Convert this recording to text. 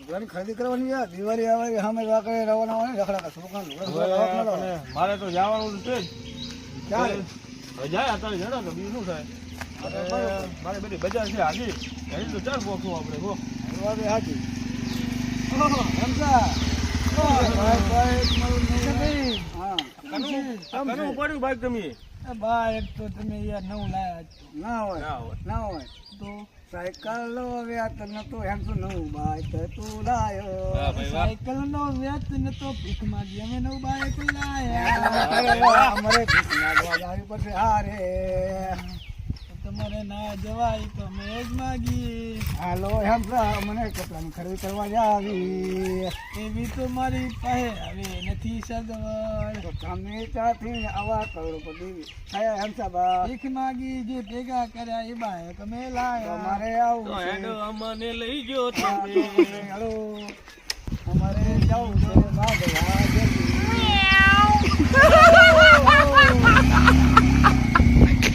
લુગડાની ખરીદી કરવાની યાર દિવાળી આવે સામે વાકડે રવાના હોય ને રખડા છોકરા મારે તો જવાનું છે જ ચાલે હવે જાય અત્યારે જડો તો બીજું શું થાય મારે બધી બજાર છે આગી એની તો ચાર બોકું આપણે હો વાત સાચી હમસા કનું પડ્યું બાઈક તમે બાઈક તો તમે યાર નવું લાયા ના હોય તો સાયકલ નો વ્યાત નતો એમ તો નવું બાઈક તું લાયો સાયકલ નો વ્યાત નતો ભીખ માંગી અમે નવું બાઈક લાયા અમારે ભીખ માંગવા જાવી પડશે હારે તમારે ના જવાય તો અમે જ માગી હાલો એમ મને કપડાની ખરીદી કરવા જાવી એવી તો મારી પાસે હવે નથી સગવડ તો તમે ત્યાંથી આવા કરોડપતિ થયા એમ બા ભીખ માગી જે ભેગા કર્યા એ બાઈક અમે લાયા અમારે આવું છે અમને લઈ ગયો હાલો અમારે જવું છે બાગલા